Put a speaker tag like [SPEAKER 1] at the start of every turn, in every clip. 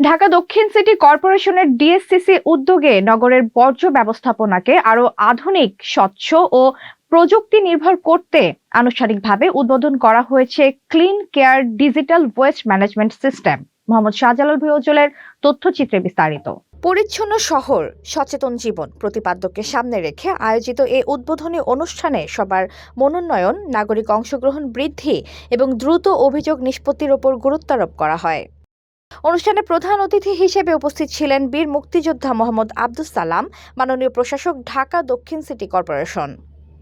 [SPEAKER 1] ঢাকা দক্ষিণ সিটি কর্পোরেশনের ডিএসসিসি উদ্যোগে নগরের বর্জ্য ব্যবস্থাপনাকে আরো আধুনিক, স্বচ্ছ ও প্রযুক্তি নির্ভর করতে আনুষ্ঠানিকভাবে উদ্বোধন করা হয়েছে clean care digital waste management system. Mohammad Shahjalal ভিউজলের তথ্যচিত্রে বিস্তারিত। পরিচ্ছন্ন শহর, সচেতন জীবন প্রতিপাদ্যকে সামনে রেখে আয়োজিত এই উদ্বোধনী অনুষ্ঠানে সবার মনোনয়ন, নাগরিক অংশগ্রহণ বৃদ্ধি এবং দ্রুত অভিযোগ নিষ্পত্তির উপর গুরুত্বারোপ করা হয়। অনুষ্ঠানে প্রধান অতিথি হিসেবে উপস্থিত ছিলেন বীর মুক্তিযোদ্ধা মোহাম্মদ আব্দুস সালাম, মাননীয় প্রশাসক, ঢাকা দক্ষিণ সিটি কর্পোরেশন।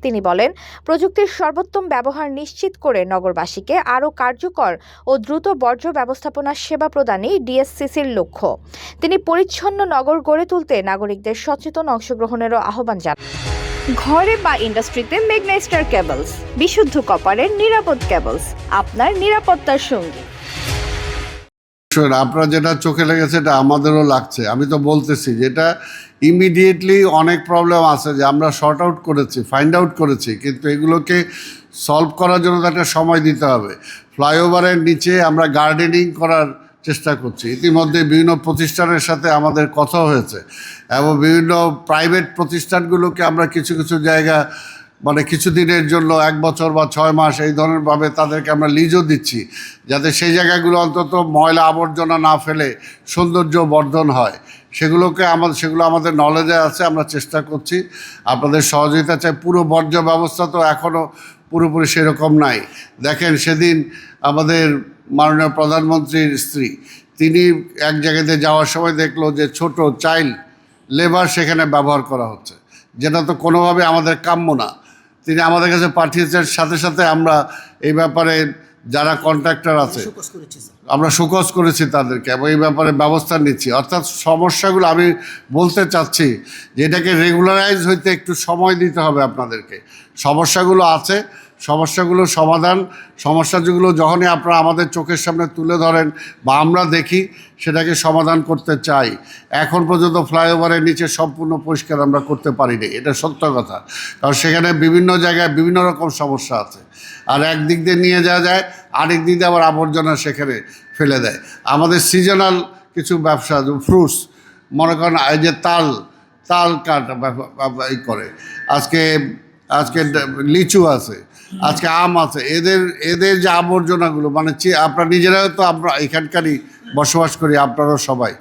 [SPEAKER 1] তিনি বলেন, প্রযুক্তির সর্বোত্তম ব্যবহার নিশ্চিত করে নগরবাসীকে আরও কার্যকর ও দ্রুত বর্জ্য ব্যবস্থাপনা সেবা প্রদানই ডিএসসিসির লক্ষ্য। তিনি পরিচ্ছন্ন নগর গড়ে তুলতে নাগরিকদের সচেতন অংশগ্রহণেরও আহ্বান জানান। ঘরে বা ইন্ডাস্ট্রিতে মেঘনা স্টার কেবলস, বিশুদ্ধ কপারের নিরাপদ কেবলস, আপনার নিরাপত্তার সঙ্গী।
[SPEAKER 2] আপনার যেটা চোখে লেগেছে এটা আমাদেরও লাগছে। আমি তো বলতেছি যেটা ইমিডিয়েটলি অনেক প্রবলেম আছে যে আমরা শর্ট আউট করেছি, ফাইন্ড আউট করেছি, কিন্তু এগুলোকে সলভ করার জন্য তো একটা সময় দিতে হবে। ফ্লাইওভারের নিচে আমরা গার্ডেনিং করার চেষ্টা করছি। ইতিমধ্যে বিভিন্ন প্রতিষ্ঠানের সাথে আমাদের কথা হয়েছে এবং বিভিন্ন প্রাইভেট প্রতিষ্ঠানগুলোকে আমরা কিছু কিছু জায়গা মানে কিছুদিনের জন্য 1 বছর বা 6 মাস এই ধরনেরভাবে তাদেরকে আমরা লিজও দিচ্ছি, যাতে সেই জায়গাগুলো অন্তত ময়লা আবর্জনা না ফেলে সৌন্দর্য বর্ধন হয়। সেগুলো আমাদের নলেজে আছে, আমরা চেষ্টা করছি। আপনাদের সহযোগিতা চাই। পুরো বর্জ্য ব্যবস্থা তো এখনও পুরোপুরি সেরকম নাই। দেখেন, সেদিন আমাদের মাননীয় প্রধানমন্ত্রীর স্ত্রী, তিনি এক জায়গাতে যাওয়ার সময় দেখলো যে ছোট চাইল্ড লেবার সেখানে ব্যবহার করা হচ্ছে, যেটা তো কোনোভাবে আমাদের কাম্য না। তিনি আমাদের কাছে পাঠিয়েছেন, সাথে সাথে আমরা এই ব্যাপারে যারা কন্ট্রাক্টর আছে আমরা শোকজ করেছি তাদেরকে এবং এই ব্যাপারে ব্যবস্থা নিচ্ছি। অর্থাৎ সমস্যাগুলো আমি বলতে চাচ্ছি যে এটাকে রেগুলারাইজ হইতে একটু সময় দিতে হবে আপনাদেরকে। সমস্যাগুলো আছে, সমস্যাগুলো সমাধান, সমস্যাগুলো যখনই আপনারা আমাদের চোখের সামনে তুলে ধরেন বা আমরা দেখি, সেটাকে সমাধান করতে চাই। এখন পর্যন্ত ফ্লাইওভারের নিচে সম্পূর্ণ পরিষ্কার আমরা করতে পারিনি, এটা সত্য কথা। কারণ সেখানে বিভিন্ন জায়গায় বিভিন্ন রকম সমস্যা আছে, আর একদিক দিয়ে নিয়ে যাওয়া যায়, আরেক দিক দিয়ে আবার আবর্জনা সেখানে ফেলে দেয়। আমাদের সিজনাল কিছু ব্যবসা, ফ্রুটস, মনে করেন এই যে তাল কাট এই করে, আজকে লিচু আছে, আজকে আম আছে, এদের যে আবর্জনাগুলো মানে আপনারা নিজেরাও তো আমরা এখানকারই বসবাস করি, আপনারাও সবাই,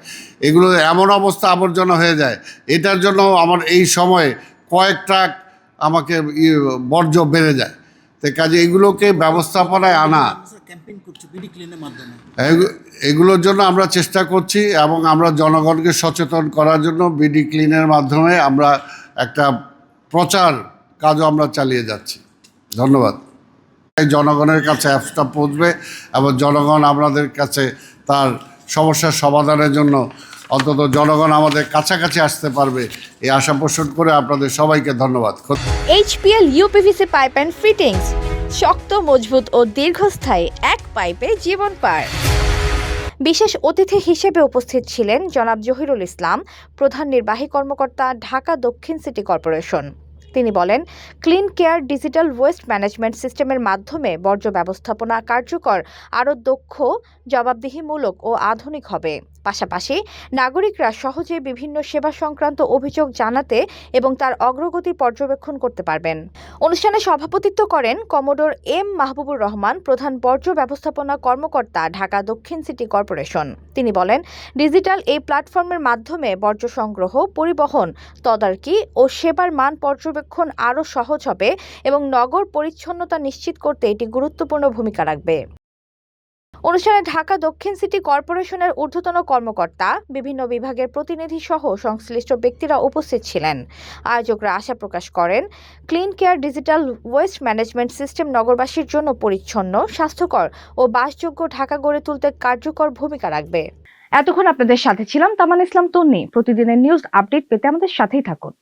[SPEAKER 2] এগুলো এমন অবস্থা আবর্জনা হয়ে যায়। এটার জন্য আমার এই সময়ে কয়েক ট্রাক আমাকে বর্জ্য বেড়ে যায়। তো কাজে এগুলোকে ব্যবস্থাপনায় আনা, এগুলোর জন্য আমরা চেষ্টা করছি এবং আমরা জনগণকে সচেতন করার জন্য বিডি ক্লিনের মাধ্যমে আমরা একটা প্রচার কাজও আমরা চালিয়ে যাচ্ছি। ধন্যবাদ। জনগণের কাছে অ্যাপসটা পৌঁছবে এবং জনগণ আপনাদের কাছে তার সমস্যার সমাধানের জন্য অন্তত জনগণ আমাদের কাছাকাছি আসতে পারবে, এই আশা পোষণ করে আপনাদের সবাইকে ধন্যবাদ।
[SPEAKER 1] HPL uPVC pipe and fittings, শক্ত, মজবুত ও দীর্ঘস্থায়ী, এক পাইপে জীবন পার। বিশেষ অতিথি হিসেবে উপস্থিত ছিলেন জনাব জহিরুল ইসলাম, প্রধান নির্বাহী কর্মকর্তা, ঢাকা দক্ষিণ সিটি কর্পোরেশন। তিনি বলেন, clean care digital waste management সিস্টেমের মাধ্যমে বর্জ্য ব্যবস্থাপনা কার্যকর, আরও দক্ষ, জবাবদিহিমূলক ও আধুনিক হবে। পাশাপাশি নাগরিকরা সহজে বিভিন্ন সেবা সংক্রান্ত অভিযোগ জানাতে এবং তার অগ্রগতি পর্যবেক্ষণ করতে পারবেন। অনুষ্ঠানে সভাপতিত্ব করেন কমোডোর এম মাহবুবুর রহমান, প্রধান বর্জ্য ব্যবস্থাপনা কর্মকর্তা, ঢাকা দক্ষিণ সিটি কর্পোরেশন। তিনি বলেন, ডিজিটাল এই প্ল্যাটফর্মের মাধ্যমে বর্জ্য সংগ্রহ, পরিবহন, তদারকি ও সেবার মান পর্যবেক্ষণ আরও সহজ হবে এবং নগর পরিচ্ছন্নতা নিশ্চিত করতে এটি গুরুত্বপূর্ণ ভূমিকা রাখবে। অনুষ্ঠানে ঢাকা দক্ষিণ সিটি কর্পোরেশনের ঊর্ধ্বতন কর্মকর্তা, বিভিন্ন বিভাগের প্রতিনিধি সহ সংশ্লিষ্ট ব্যক্তিরা উপস্থিত ছিলেন। আয়োজকরা আশা প্রকাশ করেন, clean care digital waste management system নগরবাসীর জন্য পরিচ্ছন্ন, স্বাস্থ্যকর ও বাসযোগ্য ঢাকা গড়ে তুলতে কার্যকর ভূমিকা রাখবে। এতক্ষণ আপনাদের সাথে ছিলাম তামান ইসলাম তন্নি। প্রতিদিনের নিউজ আপডেট পেতে আমাদের সাথেই থাকুন।